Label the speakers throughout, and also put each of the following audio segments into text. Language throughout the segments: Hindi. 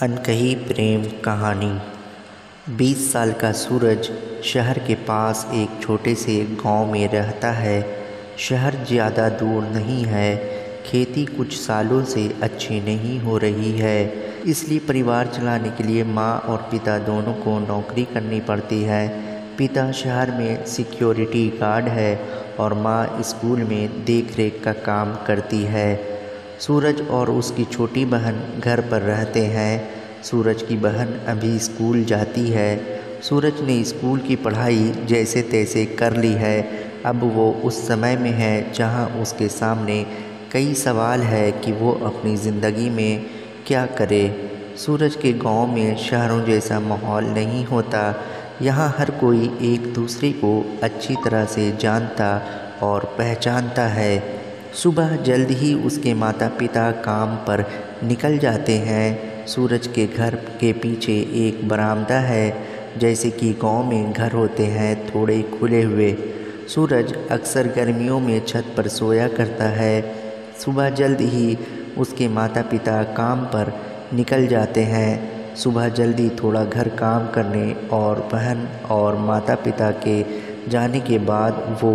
Speaker 1: अनकही प्रेम कहानी। 20 साल का सूरज शहर के पास एक छोटे से गांव में रहता है। शहर ज़्यादा दूर नहीं है। खेती कुछ सालों से अच्छी नहीं हो रही है, इसलिए परिवार चलाने के लिए माँ और पिता दोनों को नौकरी करनी पड़ती है। पिता शहर में सिक्योरिटी गार्ड है और माँ स्कूल में देखरेख का काम करती है। सूरज और उसकी छोटी बहन घर पर रहते हैं। सूरज की बहन अभी स्कूल जाती है। सूरज ने स्कूल की पढ़ाई जैसे तैसे कर ली है। अब वो उस समय में है जहां उसके सामने कई सवाल है कि वो अपनी ज़िंदगी में क्या करे। सूरज के गांव में शहरों जैसा माहौल नहीं होता। यहाँ हर कोई एक दूसरे को अच्छी तरह से जानता और पहचानता है। सुबह जल्द ही उसके माता पिता काम पर निकल जाते हैं। सूरज के घर के पीछे एक बरामदा है, जैसे कि गांव में घर होते हैं, थोड़े खुले हुए। सूरज अक्सर गर्मियों में छत पर सोया करता है। सुबह जल्द ही उसके माता पिता काम पर निकल जाते हैं। सुबह जल्दी थोड़ा घर काम करने और बहन और माता पिता के जाने के बाद वो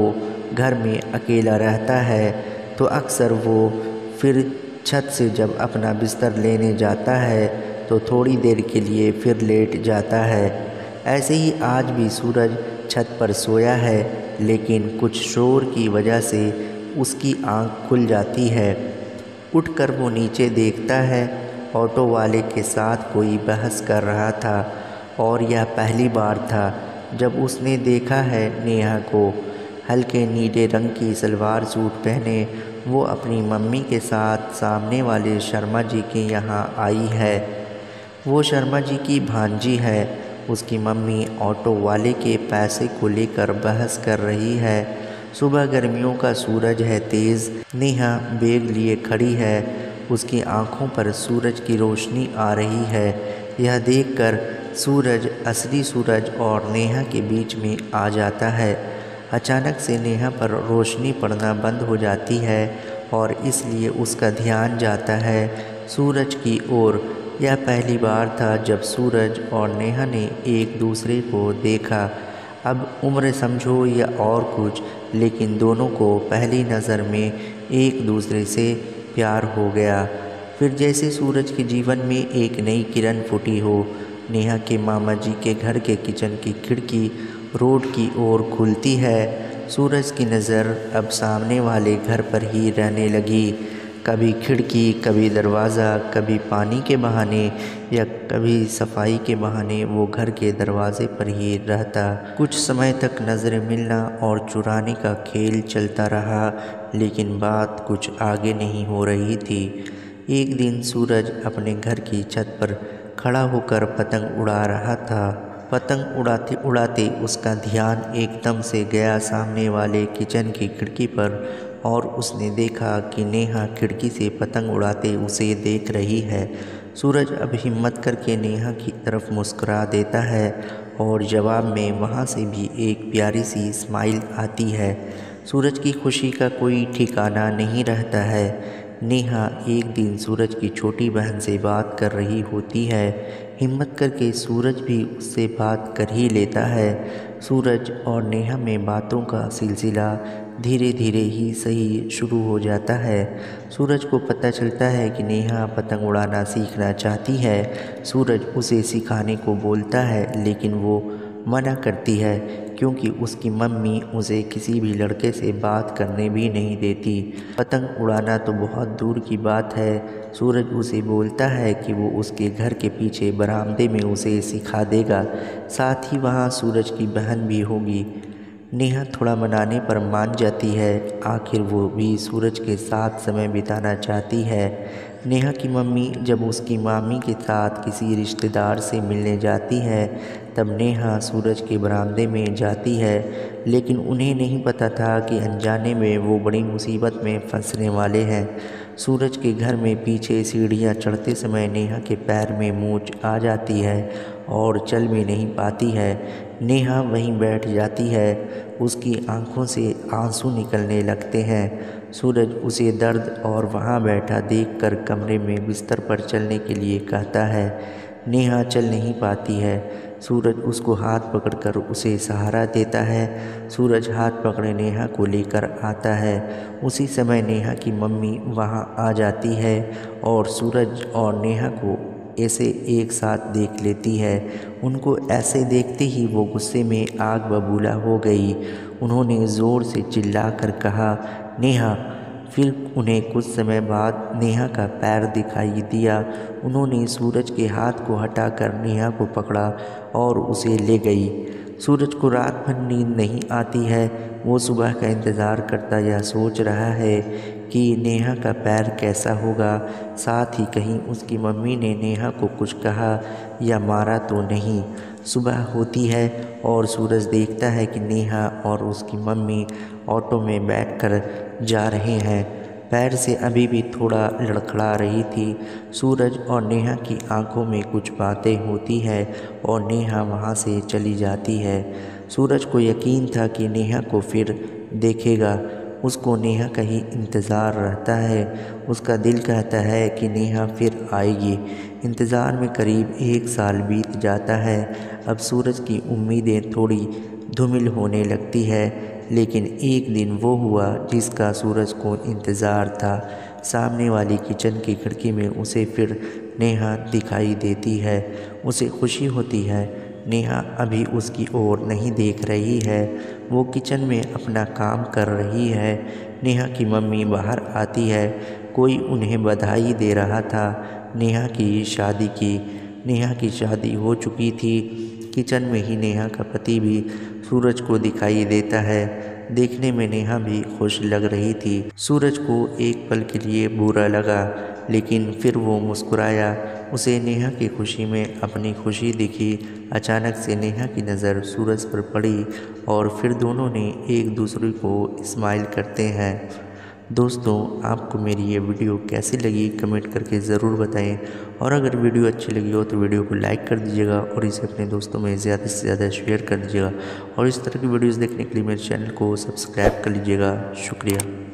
Speaker 1: घर में अकेला रहता है, तो अक्सर वो फिर छत से जब अपना बिस्तर लेने जाता है तो थोड़ी देर के लिए फिर लेट जाता है। ऐसे ही आज भी सूरज छत पर सोया है, लेकिन कुछ शोर की वजह से उसकी आंख खुल जाती है। उठकर वो नीचे देखता है। ऑटो वाले के साथ कोई बहस कर रहा था और यह पहली बार था जब उसने देखा है नेहा को। हल्के नीले रंग की सलवार सूट पहने वो अपनी मम्मी के साथ सामने वाले शर्मा जी के यहाँ आई है। वो शर्मा जी की भांजी है। उसकी मम्मी ऑटो वाले के पैसे को लेकर बहस कर रही है। सुबह गर्मियों का सूरज है तेज़। नेहा बैग लिए खड़ी है। उसकी आंखों पर सूरज की रोशनी आ रही है। यह देखकर सूरज असली सूरज और नेहा के बीच में आ जाता है। अचानक से नेहा पर रोशनी पड़ना बंद हो जाती है और इसलिए उसका ध्यान जाता है सूरज की ओर। यह पहली बार था जब सूरज और नेहा ने एक दूसरे को देखा। अब उम्र समझो या और कुछ, लेकिन दोनों को पहली नज़र में एक दूसरे से प्यार हो गया। फिर जैसे सूरज के जीवन में एक नई किरण फूटी हो। नेहा के मामा जी के घर के किचन की खिड़की रोड की ओर खुलती है। सूरज की नज़र अब सामने वाले घर पर ही रहने लगी। कभी खिड़की, कभी दरवाज़ा, कभी पानी के बहाने या कभी सफाई के बहाने वो घर के दरवाजे पर ही रहता। कुछ समय तक नज़रें मिलना और चुराने का खेल चलता रहा, लेकिन बात कुछ आगे नहीं हो रही थी। एक दिन सूरज अपने घर की छत पर खड़ा होकर पतंग उड़ा रहा था। पतंग उड़ाते उड़ाते उसका ध्यान एकदम से गया सामने वाले किचन की खिड़की पर और उसने देखा कि नेहा खिड़की से पतंग उड़ाते उसे देख रही है। सूरज अब हिम्मत करके नेहा की तरफ मुस्कुरा देता है और जवाब में वहाँ से भी एक प्यारी सी स्माइल आती है। सूरज की खुशी का कोई ठिकाना नहीं रहता है। नेहा एक दिन सूरज की छोटी बहन से बात कर रही होती है। हिम्मत करके सूरज भी उससे बात कर ही लेता है। सूरज और नेहा में बातों का सिलसिला धीरे धीरे ही सही शुरू हो जाता है। सूरज को पता चलता है कि नेहा पतंग उड़ाना सीखना चाहती है। सूरज उसे सिखाने को बोलता है, लेकिन वो मना करती है क्योंकि उसकी मम्मी उसे किसी भी लड़के से बात करने भी नहीं देती। पतंग उड़ाना तो बहुत दूर की बात है। सूरज उसे बोलता है कि वो उसके घर के पीछे बरामदे में उसे सिखा देगा, साथ ही वहाँ सूरज की बहन भी होगी। नेहा थोड़ा मनाने पर मान जाती है। आखिर वो भी सूरज के साथ समय बिताना चाहती है। नेहा की मम्मी जब उसकी मामी के साथ किसी रिश्तेदार से मिलने जाती है, तब नेहा सूरज के बरामदे में जाती है, लेकिन उन्हें नहीं पता था कि अनजाने में वो बड़ी मुसीबत में फंसने वाले हैं। सूरज के घर में पीछे सीढ़ियाँ चढ़ते समय नेहा के पैर में मूंछ आ जाती है और चल भी नहीं पाती है। नेहा वहीं बैठ जाती है। उसकी आंखों से आंसू निकलने लगते हैं। सूरज उसे दर्द और वहाँ बैठा देखकर कमरे में बिस्तर पर चलने के लिए कहता है। नेहा चल नहीं पाती है। सूरज उसको हाथ पकड़कर उसे सहारा देता है। सूरज हाथ पकड़े नेहा को लेकर आता है। उसी समय नेहा की मम्मी वहाँ आ जाती है और सूरज और नेहा को ऐसे एक साथ देख लेती है। उनको ऐसे देखते ही वो गुस्से में आग बबूला हो गई। उन्होंने ज़ोर से चिल्लाकर कहा, नेहा। फिर उन्हें कुछ समय बाद नेहा का पैर दिखाई दिया। उन्होंने सूरज के हाथ को हटाकर नेहा को पकड़ा और उसे ले गई। सूरज को रात भर नींद नहीं आती है। वो सुबह का इंतज़ार करता या सोच रहा है कि नेहा का पैर कैसा होगा, साथ ही कहीं उसकी मम्मी ने नेहा को कुछ कहा या मारा तो नहीं। सुबह होती है और सूरज देखता है कि नेहा और उसकी मम्मी ऑटो में बैठकर जा रहे हैं। पैर से अभी भी थोड़ा लड़खड़ा रही थी। सूरज और नेहा की आंखों में कुछ बातें होती है और नेहा वहाँ से चली जाती है। सूरज को यकीन था कि नेहा को फिर देखेगा। उसको नेहा का ही इंतज़ार रहता है। उसका दिल कहता है कि नेहा फिर आएगी। इंतज़ार में करीब 1 साल बीत जाता है। अब सूरज की उम्मीदें थोड़ी धूमिल होने लगती है, लेकिन एक दिन वो हुआ जिसका सूरज को इंतज़ार था। सामने वाली किचन की खिड़की में उसे फिर नेहा दिखाई देती है। उसे खुशी होती है। नेहा अभी उसकी ओर नहीं देख रही है। वो किचन में अपना काम कर रही है। नेहा की मम्मी बाहर आती है। कोई उन्हें बधाई दे रहा था नेहा की शादी की। नेहा की शादी हो चुकी थी। किचन में ही नेहा का पति भी सूरज को दिखाई देता है। देखने में नेहा भी खुश लग रही थी। सूरज को एक पल के लिए बुरा लगा, लेकिन फिर वो मुस्कुराया। उसे नेहा की खुशी में अपनी खुशी दिखी। अचानक से नेहा की नज़र सूरज पर पड़ी और फिर दोनों ने एक दूसरे को स्माइल करते हैं। दोस्तों, आपको मेरी ये वीडियो कैसी लगी कमेंट करके ज़रूर बताएं, और अगर वीडियो अच्छी लगी हो तो वीडियो को लाइक कर दीजिएगा और इसे अपने दोस्तों में ज़्यादा से ज़्यादा शेयर कर दीजिएगा, और इस तरह की वीडियोस देखने के लिए मेरे चैनल को सब्सक्राइब कर लीजिएगा। शुक्रिया।